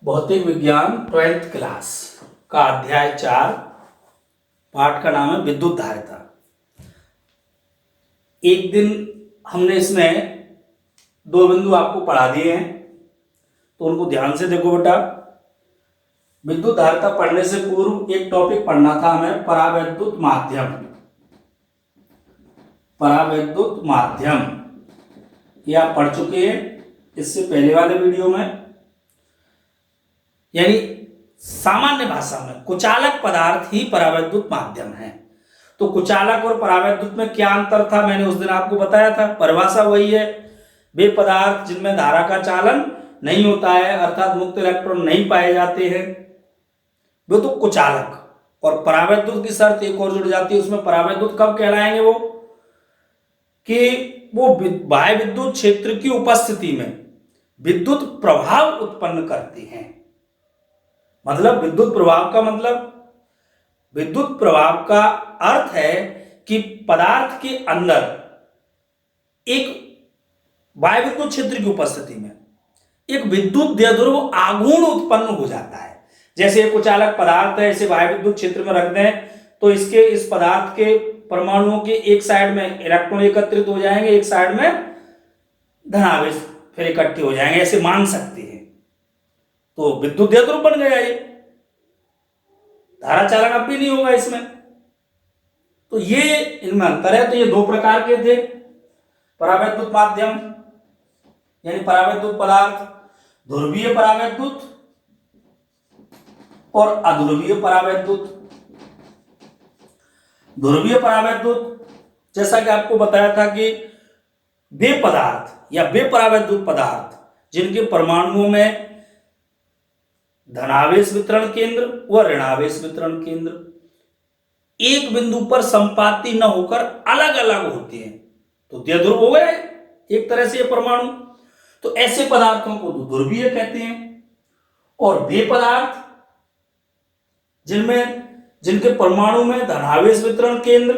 भौतिक विज्ञान 12th class का अध्याय 4 पाठ का नाम है विद्युत धारिता। एक दिन हमने इसमें दो बिंदु आपको पढ़ा दिए हैं, तो उनको ध्यान से देखो बेटा। विद्युत धारिता पढ़ने से पूर्व एक टॉपिक पढ़ना था हमें, परावैद्युत माध्यम। परावैद्युत माध्यम ये आप पढ़ चुके हैं इससे पहले वाले वीडियो में। यानी सामान्य भाषा में कुचालक पदार्थ ही परावैद्युत माध्यम है। तो कुचालक और परावैद्युत में क्या अंतर था, मैंने उस दिन आपको बताया था। परिभाषा वही है, वे पदार्थ जिनमें धारा का चालन नहीं होता है, अर्थात मुक्त इलेक्ट्रॉन नहीं पाए जाते हैं, वो तो कुचालक। और परावैद्युत की शर्त एक और जुड़ जाती है उसमें। परावैद्युत कब कहलाएंगे वो, कि वो बाह्य विद्युत क्षेत्र की उपस्थिति में विद्युत प्रभाव उत्पन्न करते हैं। मतलब विद्युत प्रभाव का मतलब, विद्युत प्रभाव का अर्थ है कि पदार्थ के अंदर एक बाह्य विद्युत क्षेत्र की उपस्थिति में एक विद्युत द्विध्रुव आघूर्ण उत्पन्न हो जाता है। जैसे एक कुचालक पदार्थ है, इसे बाह्य विद्युत क्षेत्र में रख दें तो इसके इस पदार्थ के परमाणुओं के एक साइड में इलेक्ट्रॉन एकत्रित हो जाएंगे, एक साइड में धनावेश फिर इकट्ठे हो जाएंगे, ऐसे मान सकते हैं। तो विद्युत द्विध्रुव बन गया ये, धारा चालन अब भी नहीं होगा इसमें। तो ये इनमें अंतर है। तो ये दो प्रकार के थे, परावैद्युत माध्यम यानी परावैद्युत पदार्थ, ध्रुवीय परावैद्युत और अध्रुवीय परावैद्युत। ध्रुवीय परावैद्युत जैसा कि आपको बताया था कि वे पदार्थ या वे परावैद्युत पदार्थ जिनके परमाणुओं में धनावेश वितरण केंद्र व ऋणावेश वितरण केंद्र एक बिंदु पर संपाती न होकर अलग अलग होते हैं, तो द्विध्रुव हो गए एक तरह से ये परमाणु। तो ऐसे पदार्थों को ध्रुवीय कहते हैं। और वे पदार्थ जिनके परमाणु में धनावेश वितरण केंद्र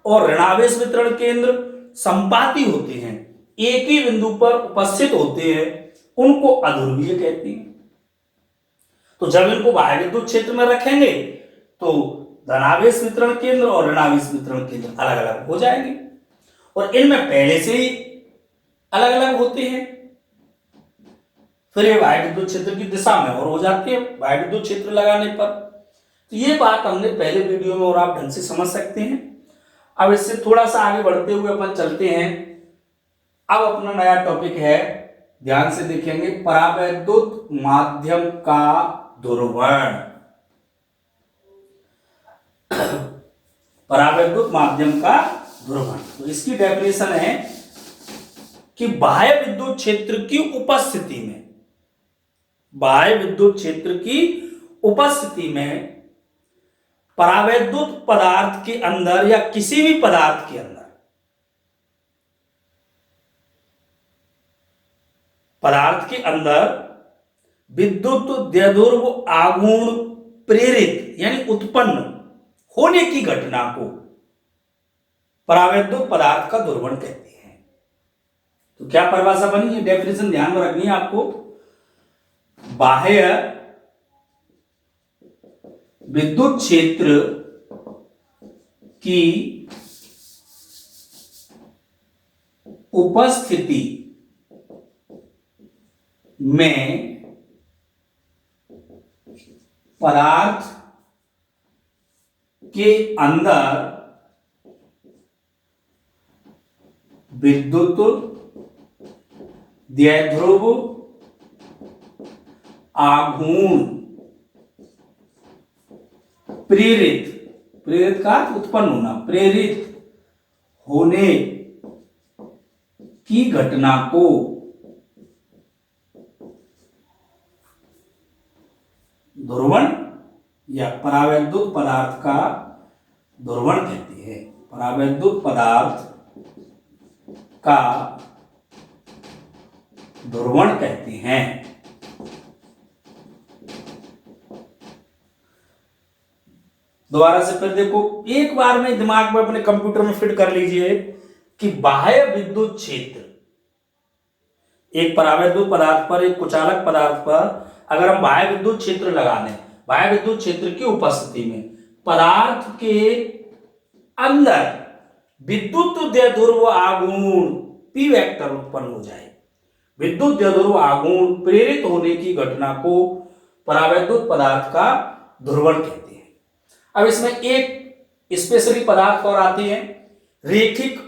और ऋणावेश वितरण केंद्र संपाती होते हैं, एक ही बिंदु पर उपस्थित होते हैं, उनको अध्रुवीय कहते हैं। तो जब इनको बाह्य विद्युत क्षेत्र में रखेंगे तो धनावेश वितरण केंद्र और ऋणावेश वितरण केंद्र अलग अलग हो जाएंगे, और इनमें पहले से ही अलग अलग होते हैं। फिर ये बाह्य विद्युत क्षेत्र की दिशा में और हो जाते हैं बाह्य विद्युत क्षेत्र लगाने पर। तो ये बात हमने पहले वीडियो में और आप ढंग से समझ सकते हैं। अब इससे थोड़ा सा आगे बढ़ते हुए अपन चलते हैं। अब अपना नया टॉपिक है, ध्यान से देखेंगे, परावैद्युत माध्यम का ध्रुवण। परावैद्युत माध्यम का ध्रुवण, तो इसकी डेफिनेशन है कि बाह्य विद्युत क्षेत्र की उपस्थिति में, बाह्य विद्युत क्षेत्र की उपस्थिति में परावैद्युत पदार्थ के अंदर या किसी भी पदार्थ के अंदर विद्युत द्विध्रुव आघूर्ण प्रेरित यानी उत्पन्न होने की घटना को परावैद्युत पदार्थ का ध्रुवण कहते हैं। तो क्या परिभाषा बनी, ये डेफिनेशन ध्यान में रखनी है आपको। बाह्य विद्युत क्षेत्र की उपस्थिति में पदार्थ के अंदर विद्युत द्विध्रुव आघूर्ण प्रेरित का उत्पन्न होना, प्रेरित होने की घटना को ध्रुवण या परावैद्युत पदार्थ का ध्रुवण कहते हैं। परावैद्युत पदार्थ का ध्रुवण कहते हैं। दोबारा से फिर देखो, एक बार में दिमाग में अपने कंप्यूटर में फिट कर लीजिए कि बाह्य विद्युत क्षेत्र एक परावैद्युत पदार्थ पर, एक कुचालक पदार्थ पर अगर हम बाह्य विद्युत क्षेत्र लगा दें, बाह्य विद्युत क्षेत्र की उपस्थिति में पदार्थ के अंदर विद्युत द्विध्रुव आघूर्ण पी वेक्टर उत्पन्न हो जाए। विद्युत द्विध्रुव आघूर्ण प्रेरित होने की घटना को परावैद्युत पदार्थ का ध्रुवण कहते हैं। अब इसमें एक स्पेशली पदार्थ और आते हैं, रेखिक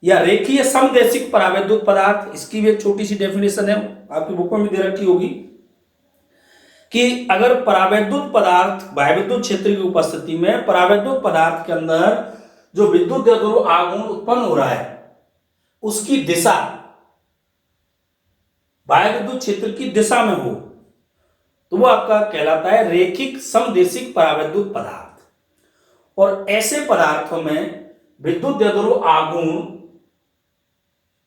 या रेखीय समदेशिक परावैद्युत पदार्थ। इसकी भी एक छोटी सी डेफिनेशन है, आपकी बुक में भी दे रखी होगी कि अगर परावैद्युत पदार्थ बाह्य विद्युत क्षेत्र की उपस्थिति में परावैद्युत पदार्थ के अंदर जो विद्युत द्विध्रुव आघूर्ण उत्पन्न हो रहा है उसकी दिशा बाह्य विद्युत क्षेत्र की दिशा में हो तो वो आपका कहलाता है रेखिक समदेशिक परावैद्युत पदार्थ। और ऐसे पदार्थों में विद्युत द्विध्रुव आघूर्ण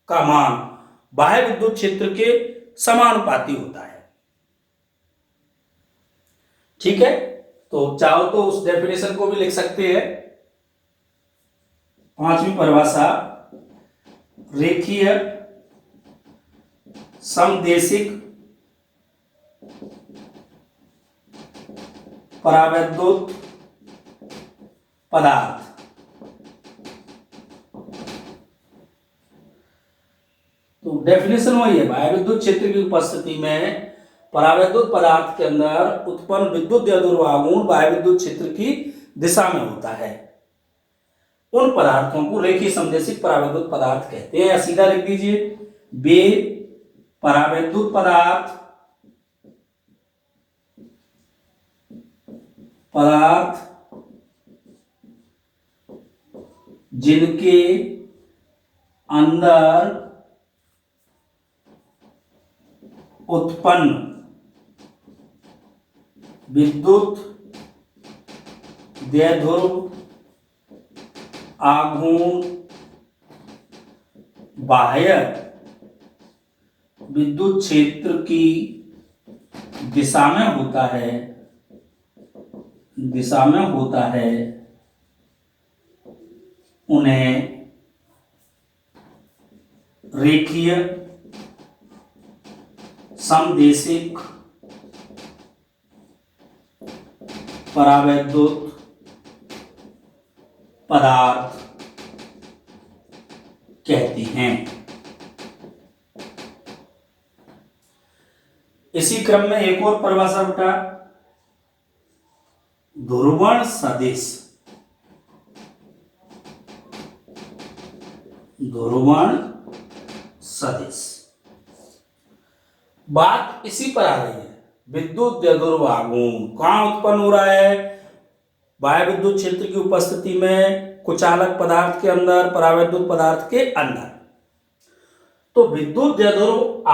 का मान बाह्य विद्युत क्षेत्र के समानुपाती होता है। ठीक है, तो चाहो तो उस डेफिनेशन को भी लिख सकते हैं। पांचवी परिभाषा, रेखीय समदेशिक परावैद्युत पदार्थ। तो डेफिनेशन वही है, बाह्य विद्युत क्षेत्र की उपस्थिति में परावैद्युत पदार्थ के अंदर उत्पन्न विद्युत द्विध्रुव आघूर्ण बाह्य विद्युत क्षेत्र की दिशा में होता है। उन पदार्थों को रेखीय समदेशिक परावैद्युत पदार्थ कहते हैं। या सीधा लिख दीजिए, वे परावैद्युत पदार्थ जिनके अंदर उत्पन्न विद्युत द्विध्रुव आघूर्ण बाह्य विद्युत क्षेत्र की दिशा में होता है, उन्हें रेखीय समदेशिक परावैद्युत पदार्थ कहते हैं। इसी क्रम में एक और परिभाषा बेटा, ध्रुवण सदिश। ध्रुवण सदिश बात इसी पर आ रही है। विद्युत द्विध्रुव आघूर्ण कहां उत्पन्न हो रहा है? बाह्य विद्युत क्षेत्र की उपस्थिति में कुचालक पदार्थ के अंदर, परावैद्युत पदार्थ के अंदर। तो विद्युत द्विध्रुव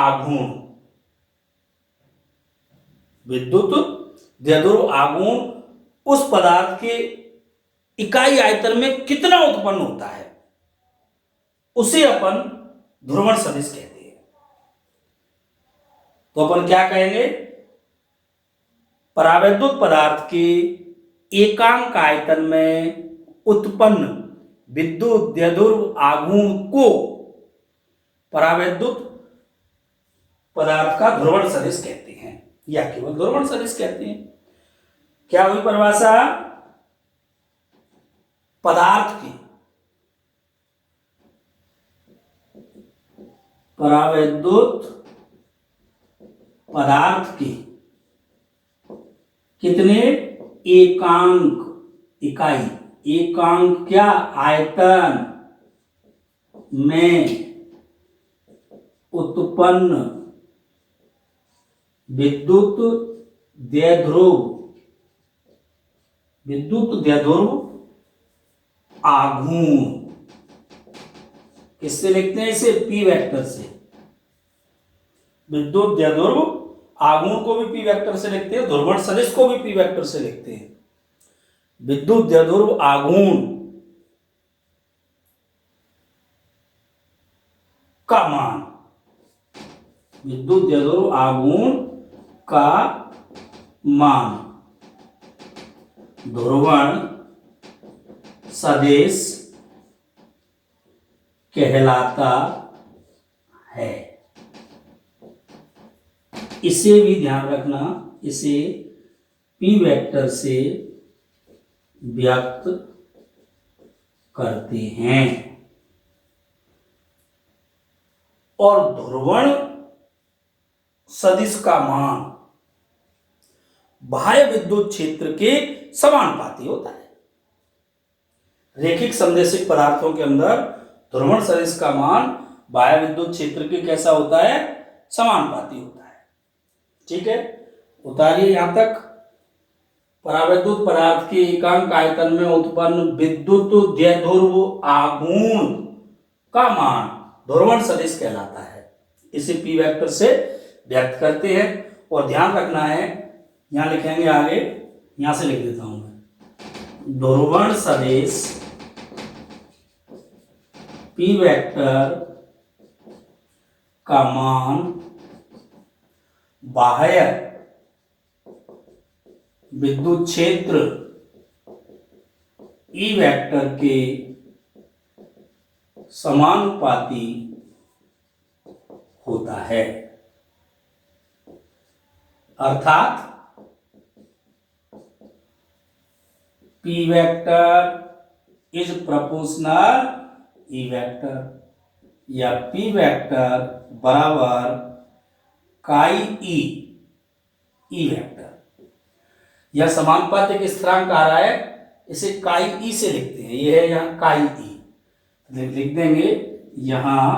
आघूर्ण उस पदार्थ के इकाई आयतन में कितना उत्पन्न होता है उसे अपन ध्रुवण सदिश कहते हैं। तो अपन क्या कहेंगे? परावैद्युत पदार्थ के एकांक आयतन में उत्पन्न विद्युत द्विध्रुव आघूर्ण को परावैद्युत पदार्थ का ध्रुवण सदिश कहते हैं या केवल ध्रुवण सदिश कहते हैं। क्या हुई परिभाषा? परावैद्युत पदार्थ के कितने एकांक क्या आयतन में उत्पन्न विद्युत द्विध्रुव आघूर्ण। किससे लिखते हैं इसे? पी वेक्टर से। विद्युत द्विध्रुव आघूर्ण को भी पी वेक्टर से लिखते हैं, ध्रुवण सदिश को भी पी वेक्टर से लिखते हैं। विद्युत द्विध्रुव आघूर्ण का मान, विद्युत द्विध्रुव आघूर्ण का मान ध्रुवण सदिश कहलाता है। इसे भी ध्यान रखना, इसे P वेक्टर से व्यक्त करते हैं। और ध्रुवण सदिश का मान बाह्य विद्युत क्षेत्र के समानुपाती होता है। रेखिक समदेशिक पदार्थों के अंदर ध्रुवण सदिश का मान बाह्य विद्युत क्षेत्र के कैसा होता है? समानुपाती होता है। ठीक है, उतारिए यहां तक। परावैद्युत पदार्थ के एकांक आयतन में उत्पन्न विद्युत द्विध्रुव आघूर्ण का मान ध्रुवण सदिश कहलाता है। इसे P वेक्टर से व्यक्त करते हैं। और ध्यान रखना है, यहां लिखेंगे आगे, यहां से लिख देता हूं मैं, ध्रुवण सदिश P वेक्टर का मान बाह्य विद्युत क्षेत्र E वेक्टर के समानुपाती होता है। अर्थात P vector is proportional E vector, या P वेक्टर बराबर काई E वेक्टर। यह समानुपाती एक स्थिरांक आ रहा है, इसे काई ई से लिखते हैं। यह है यहां काई ई, लिख देंगे यहां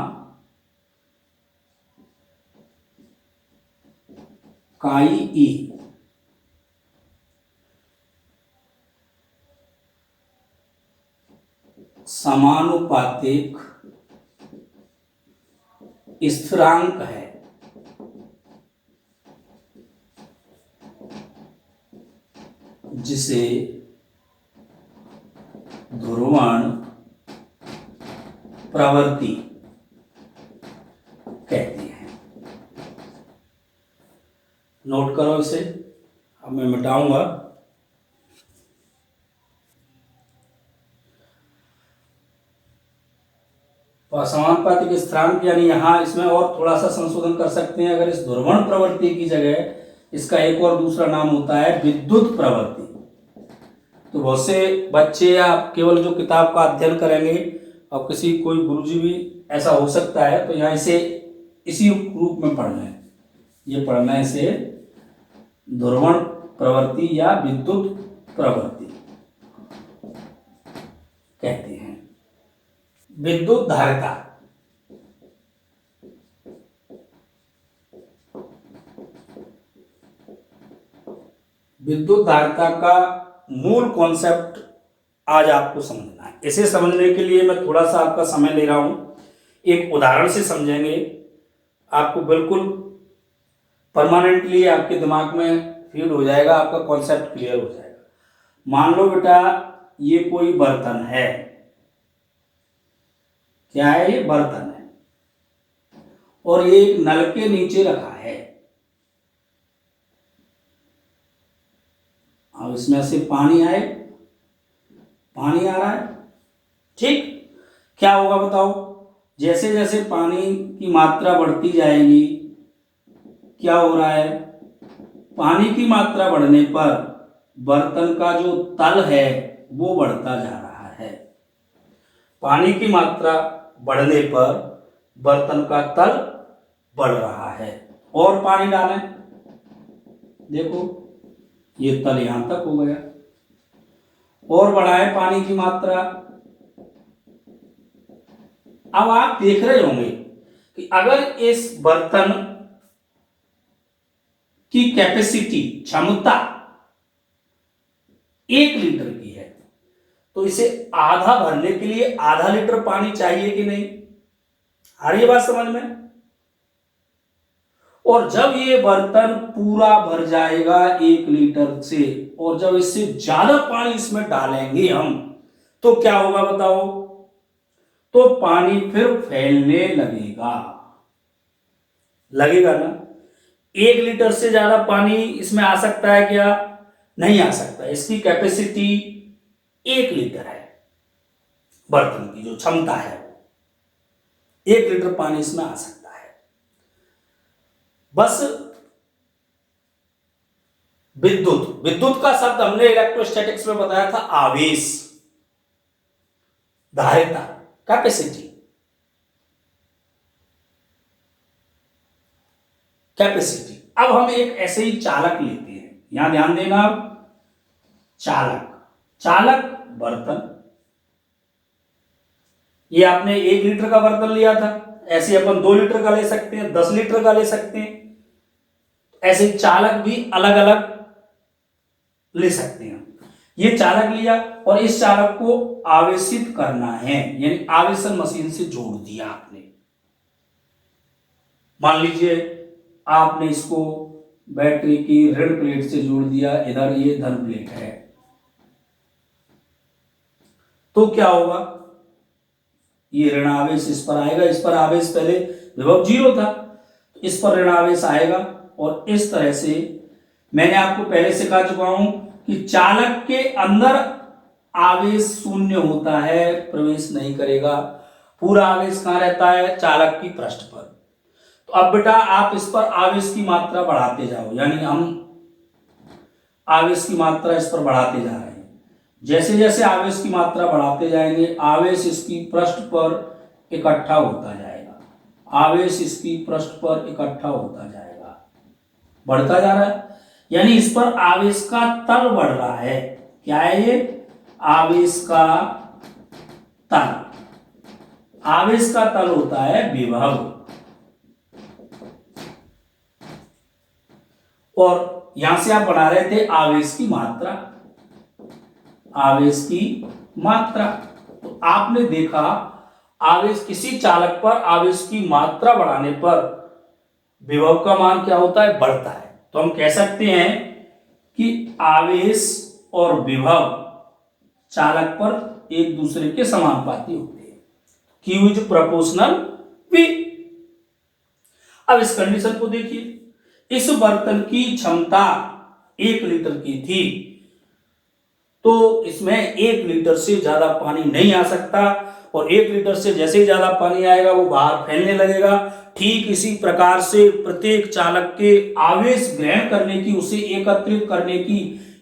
काई ई। समानुपातिक स्थिरांक है, जिसे ध्रुवण प्रवृत्ति कहते हैं। नोट करो इसे, अब मैं मिटाऊंगा। समानुपातिक स्थिरांक यानी यहां इसमें और थोड़ा सा संशोधन कर सकते हैं। अगर इस ध्रुवण प्रवृत्ति की जगह इसका एक और दूसरा नाम होता है विद्युत प्रवृत्ति। तो बहुत से बच्चे या केवल जो किताब का अध्ययन करेंगे, और किसी कोई गुरुजी भी ऐसा हो सकता है, तो यहाँ इसे इसी रूप में पढ़ना है। ये पढ़ना है इसे ध्रुवण प्रवृत्ति या विद्युत प्रवृत्ति कहते हैं। विद्युत धारिता, विद्युत धारिता का मूल कॉन्सेप्ट आज आपको समझना है। इसे समझने के लिए मैं थोड़ा सा आपका समय ले रहा हूं। एक उदाहरण से समझेंगे, आपको बिल्कुल परमानेंटली आपके दिमाग में फीड हो जाएगा, आपका कॉन्सेप्ट क्लियर हो जाएगा। मान लो बेटा ये कोई बर्तन है, क्या है? ये बर्तन है, और ये एक नल के नीचे रखा है। अब इसमें से पानी आ रहा है, ठीक? क्या होगा बताओ? जैसे जैसे पानी की मात्रा बढ़ती जाएगी, क्या हो रहा है? पानी की मात्रा बढ़ने पर बर्तन का जो तल है वो बढ़ता जा रहा है। पानी की मात्रा बढ़ने पर बर्तन का तल बढ़ रहा है। और पानी डालें, देखो ये तल यहां तक हो गया। और बढ़ाएं पानी की मात्रा। अब आप देख रहे होंगे कि अगर इस बर्तन की कैपेसिटी, क्षमता 1 लीटर की है, तो इसे आधा भरने के लिए आधा लीटर पानी चाहिए कि नहीं? आ रही है बात समझ में? और जब ये बर्तन पूरा भर जाएगा 1 लीटर से, और जब इससे ज्यादा पानी इसमें डालेंगे हम, तो क्या होगा बताओ? तो पानी फिर फैलने लगेगा ना। 1 लीटर से ज्यादा पानी इसमें आ सकता है क्या? नहीं आ सकता। इसकी कैपेसिटी 1 लीटर है, बर्तन की जो क्षमता है 1 लीटर पानी इसमें आ सकता है। बस विद्युत, विद्युत का शब्द हमने इलेक्ट्रोस्टैटिक्स में बताया था आवेश, धारिता, कैपेसिटी, कैपेसिटी। अब हम एक ऐसे ही चालक लेते हैं, यहां ध्यान देना आप, चालक, चालक बर्तन, ये आपने 1 लीटर का बर्तन लिया था, ऐसे अपन 2 लीटर का ले सकते हैं, 10 लीटर का ले सकते हैं, ऐसे चालक भी अलग अलग ले सकते हैं। ये चालक लिया और इस चालक को आवेशित करना है, यानी आवेशन मशीन से जोड़ दिया आपने। मान लीजिए आपने इसको बैटरी की ऋण प्लेट से जोड़ दिया, इधर ये धन प्लेट है, तो क्या होगा, ये ऋण आवेश इस पर आएगा, इस पर आवेश पहले विभव 0 था, तो इस पर ऋण आवेश आएगा और इस तरह से मैंने आपको पहले से कह चुका हूं कि चालक के अंदर आवेश शून्य होता है, प्रवेश नहीं करेगा, पूरा आवेश कहां रहता है, चालक की पृष्ठ पर। तो अब बेटा आप इस पर आवेश की मात्रा बढ़ाते जाओ, यानी हम आवेश की मात्रा इस पर बढ़ाते जा रहे हैं। जैसे जैसे आवेश की मात्रा बढ़ाते जाएंगे, आवेश इसकी पृष्ठ पर इकट्ठा होता जाएगा, आवेश इसकी पृष्ठ पर इकट्ठा होता जाएगा, बढ़ता जा रहा है, यानी इस पर आवेश का तल बढ़ रहा है। क्या है ये, आवेश का तल, आवेश का तल होता है विभव। और यहां से आप बना रहे थे आवेश की मात्रा, आवेश की मात्रा, तो आपने देखा आवेश, किसी चालक पर आवेश की मात्रा बढ़ाने पर विभव का मान क्या होता है, बढ़ता है। तो हम कह सकते हैं कि आवेश और विभव चालक पर एक दूसरे के समानुपाती होते हैं, Q इज प्रोपोर्शनल V। अब इस कंडीशन को देखिए, इस बर्तन की क्षमता 1 लीटर की थी, तो इसमें 1 लीटर से ज्यादा पानी नहीं आ सकता, और 1 लीटर से जैसे ही ज्यादा पानी आएगा वो बाहर फैलने लगेगा। ठीक इसी प्रकार से प्रत्येक चालक के आवेश ग्रहण करने की, उसे एकत्रित करने की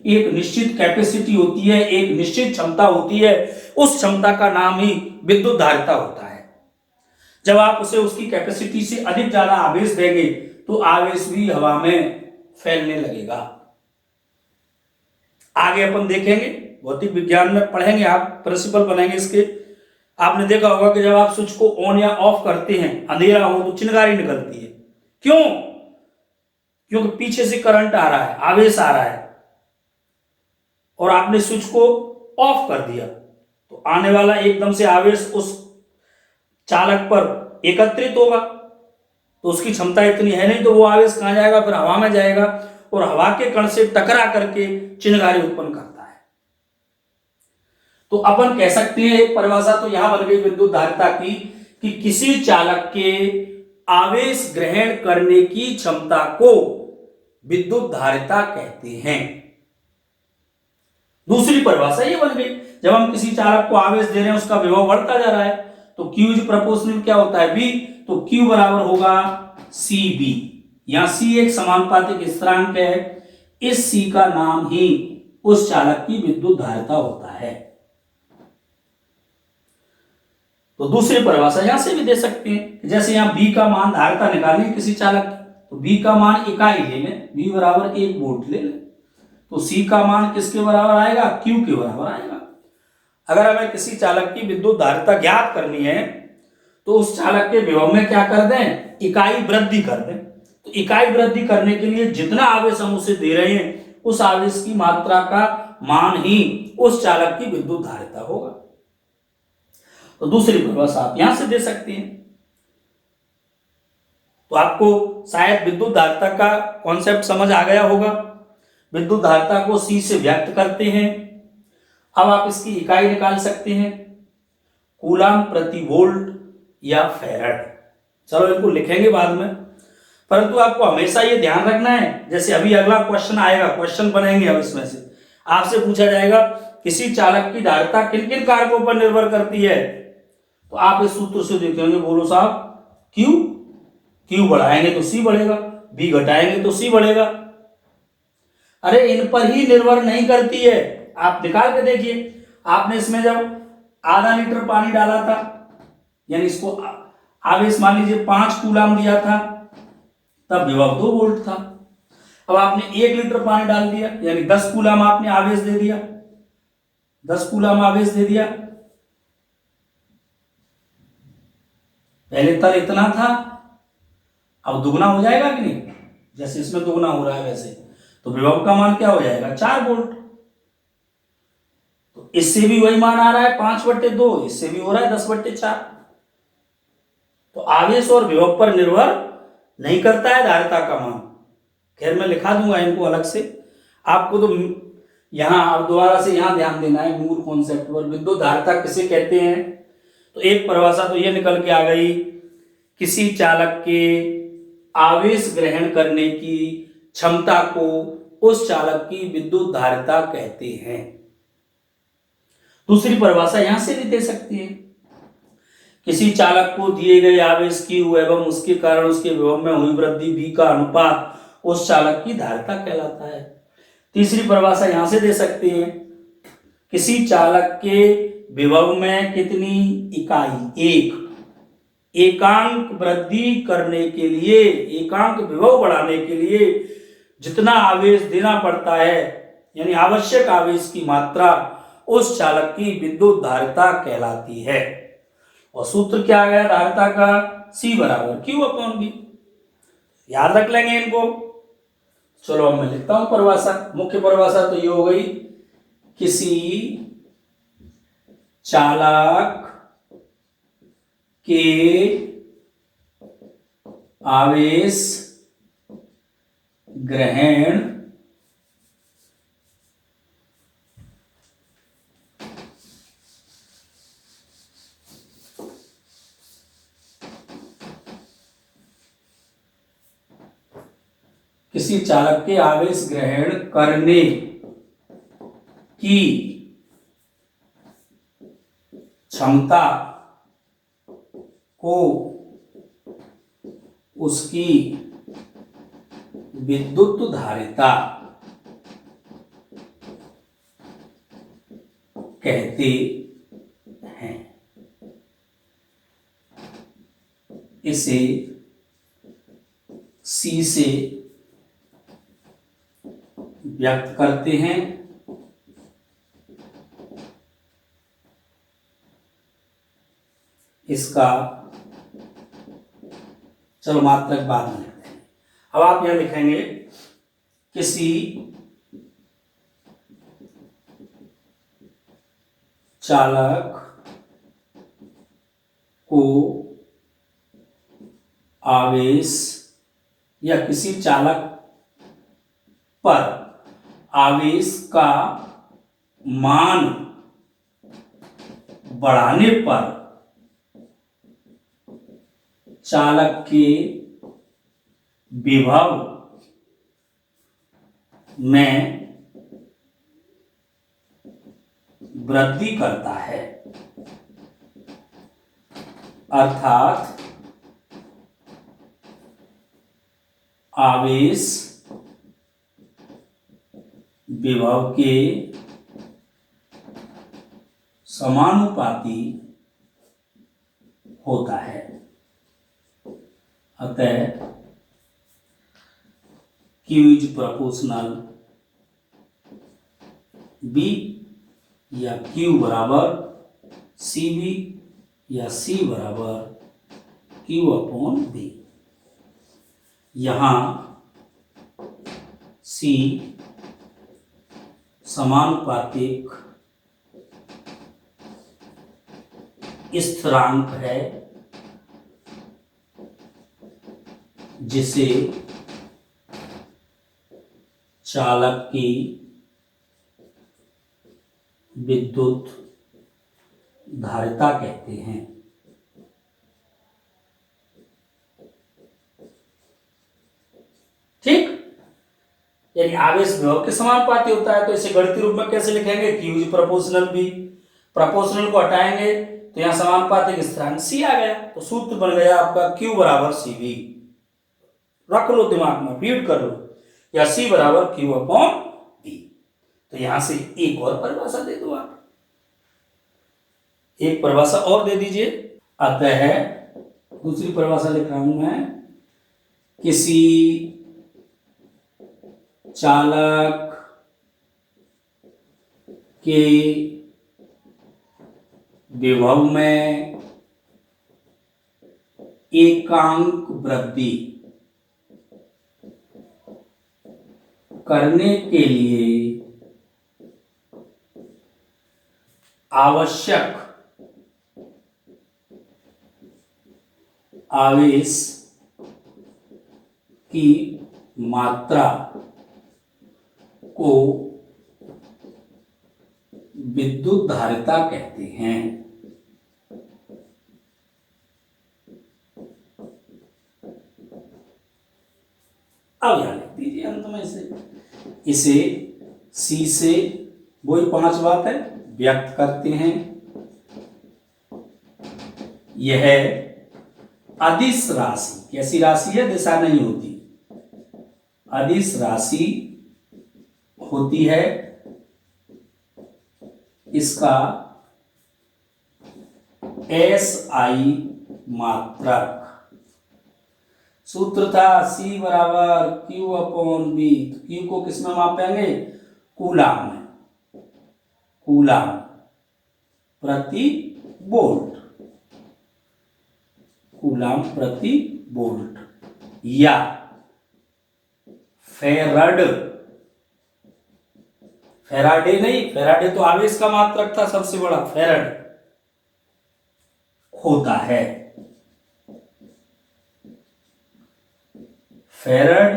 एक निश्चित कैपेसिटी होती है, एक निश्चित क्षमता होती है, उस क्षमता का नाम ही विद्युत धारिता होता है। जब आप उसे उसकी कैपेसिटी से अधिक ज्यादा आवेश देंगे तो आवेश भी हवा में फैलने लगेगा। आगे अपन देखेंगे, भौतिक विज्ञान में पढ़ेंगे, आप प्रिंसिपल बनेंगे इसके। आपने देखा होगा कि जब आप स्विच को ऑन या ऑफ करते हैं, अंधेरा हो तो चिंगारी निकलती है, क्यों, क्योंकि पीछे से करंट आ रहा है, आवेश आ रहा है, और आपने स्विच को ऑफ कर दिया तो आने वाला एकदम से आवेश उस चालक पर एकत्रित होगा, तो उसकी क्षमता इतनी है नहीं, तो वो आवेश कहां जाएगा, फिर हवा में जाएगा, और हवा के कण से टकरा करके चिंगारी उत्पन्न करता है। तो अपन कह सकते हैं, एक परिभाषा तो यहां बन गई विद्युत धारिता की, कि किसी चालक के आवेश ग्रहण करने की क्षमता को विद्युत धारिता कहते हैं। दूसरी परिभाषा ये बन गई, जब हम किसी चालक को आवेश दे रहे हैं, उसका विभव बढ़ता जा रहा है, तो Q इज प्रोपोर्शनल क्या होता है, V, तो Q बराबर होगा CB। यहां C एक समानुपातिक स्थिरांक है, इस C का नाम ही उस चालक की विद्युत धारिता होता है। तो दूसरी परिभाषा यहां से भी दे सकते हैं, जैसे यहां B का मान, धारिता निकालनी है किसी चालक की, तो B का मान इकाई ले लें, V बराबर 1 वोल्ट ले लें, तो C का मान किसके बराबर आएगा, Q के बराबर आएगा। अगर हमें किसी चालक की विद्युत धारिता ज्ञात करनी है तो उस चालक के विभव में क्या कर दें, इकाई वृद्धि कर दें। तो इकाई वृद्धि करने के लिए जितना आवेश हम उसे दे रहे हैं, उस आवेश की मात्रा का मान ही उस चालक की विद्युत धारिता होगा। तो दूसरी परिभाषा आप यहां से दे सकते हैं। तो आपको शायद विद्युत धारिता का कॉन्सेप्ट समझ आ गया होगा। विद्युत धारिता को C से व्यक्त करते हैं। अब आप इसकी इकाई निकाल सकते हैं, कूलम प्रति वोल्ट या फैराड। चलो इनको लिखेंगे बाद में, परंतु आपको हमेशा ये ध्यान रखना है, जैसे अभी अगला क्वेश्चन आएगा, क्वेश्चन बनेंगे अब इसमें से आपसे पूछा जाएगा किसी चालक की धारिता किन किन कारकों पर निर्भर करती है, तो आप इस सूत्र से देख लेंगे, बोलो साहब, Q बढ़ाएंगे तो C बढ़ेगा, B घटाएंगे तो C बढ़ेगा। अरे इन पर ही निर्भर नहीं करती है। आप निकाल के देखिए, आपने इसमें जब आधा लीटर पानी डाला था, यानी इसको आवेश मान लीजिए 5 कूलाम दिया था, तब विभव 2 वोल्ट था। अब आपने 1 लीटर पानी डाल दिया, यानी 10 कूलाम आपने आवेश दे दिया, 10 कूलाम आवेश दे दिया। पहले तर इतना था, अब दुगना हो जाएगा कि नहीं, जैसे इसमें दुगना हो रहा है वैसे, तो विभव का मान क्या हो जाएगा, 4 वोल्ट। तो इससे भी वही मान आ रहा है 5/2, इससे भी हो रहा है 10/4। तो आवेश और विभव पर निर्भर नहीं करता है धारिता का मान। खैर मैं लिखा दूंगा इनको अलग से, आपको तो यहां आप दोबारा से यहां ध्यान देना है मूल कॉन्सेप्ट पर। विद्युत धारिता किसे कहते हैं, तो एक परिभाषा तो ये निकल के आ गई, किसी चालक के आवेश ग्रहण करने की क्षमता को उस चालक की विद्युत धारिता कहते हैं। दूसरी परिभाषा यहां से भी दे सकती है, किसी चालक को दिए गए आवेश Q एवं उसके कारण उसके विभव में हुई वृद्धि V का अनुपात उस चालक की धारिता कहलाता है। तीसरी परिभाषा यहां से दे सकते हैं, किसी चालक के विभव में कितनी इकाई, एकांक वृद्धि करने के लिए, एकांक विभव बढ़ाने के लिए जितना आवेश देना पड़ता है, यानी आवश्यक आवेश की मात्रा उस चालक की विद्युत धारिता कहलाती है। और सूत्र क्या है धारिता का, C बराबर Q/V। याद रख लेंगे इनको। चलो अब मैं लिखता हूं परिभाषा। मुख्य परिभाषा तो ये हो गई, किसी चालक के आवेश ग्रहण किसी चालक के आवेश ग्रहण करने की क्षमता को उसकी विद्युत धारिता कहते हैं। इसे C से व्यक्त करते हैं। इसका चलो मात्रक बाद में लिखते हैं। अब आप यह लिखेंगे, किसी चालक को आवेश या किसी चालक पर आवेश का मान बढ़ाने पर चालक के विभव में वृद्धि करता है, अर्थात आवेश विभव के समानुपाती होता है। अतः Q इज प्रोपोर्शनल B या Q बराबर CV या C बराबर Q/V। यहाँ C समानुपातिक स्थिरांक है, जिसे चालक की विद्युत धारिता कहते हैं। ठीक, यानी आवेश विभव के समानुपाती होता है, तो इसे गणितीय रूप में कैसे लिखेंगे, Q is proportional B। Proportional को हटाएंगे तो यहां समानुपातिक स्थिरांक C आ गया, तो सूत्र बन गया आपका Q बराबर CV। रख लो दिमाग में, रीड कर लो, या C बराबर Q अपॉन V। तो यहां से एक और परिभाषा दे दो आप, एक परिभाषा और दे दीजिए। अतः दूसरी परिभाषा लिख रहा हूं मैं, किसी चालक के विभव में एकांक वृद्धि करने के लिए आवश्यक आवेश की मात्रा को विद्युत धारिता कहते हैं। अब यहां लिख दीजिए अंत में इसे C से वही 5 बात है व्यक्त करते हैं। यह अदिश राशि, कैसी राशि है, दिशा नहीं होती, अदिश राशि होती है। इसका SI मात्रक, सूत्र था C बराबर Q अपॉन V। Q को किस में मापेंगे, कूलाम में, कूलाम प्रति वोल्ट, कूलाम प्रति वोल्ट, या फेराड, फेराडे नहीं, फेराडे तो आवेश का मात्रक था सबसे बड़ा, फेराड होता है। फेराड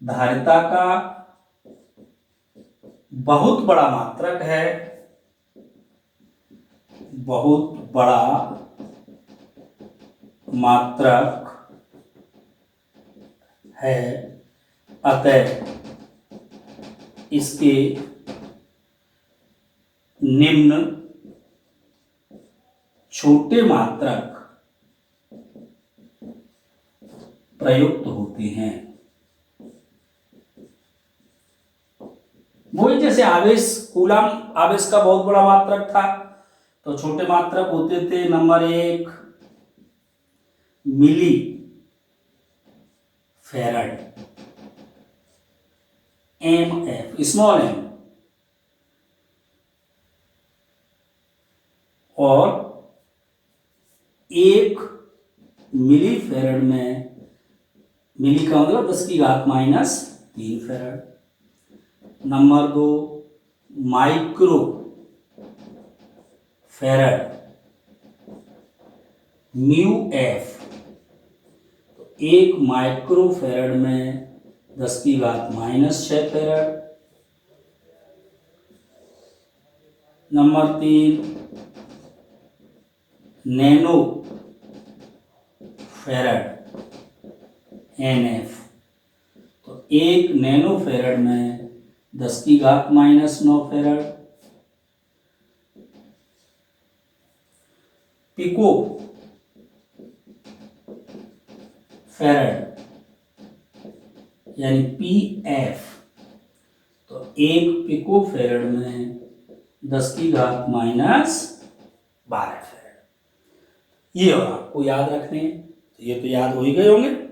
धारिता का बहुत बड़ा मात्रक है, बहुत बड़ा मात्रक है। अतः इसके निम्न छोटे मात्रक प्रयुक्त होते हैं। वही जैसे आवेश, कूलाम आवेश का बहुत बड़ा मात्रक था, तो छोटे मात्रक होते थे नंबर 1 मिली फेराड, MF स्मॉल m, और 1 मिली फेराड में, मिली का मतलब 10⁻³ farad. Number 2 micro farad, μF, तो 1 माइक्रो फेराड में 10⁻⁶ farad. Number 3 nano farad, NF, तो 1 नैनो फेराड में 10⁻⁹ फेराड। पिको फेराड यानी PF, तो 1 पिको फेराड में 10⁻12 फेराड। ये और आपको याद रखने हैं, तो ये तो याद हो ही गए होंगे।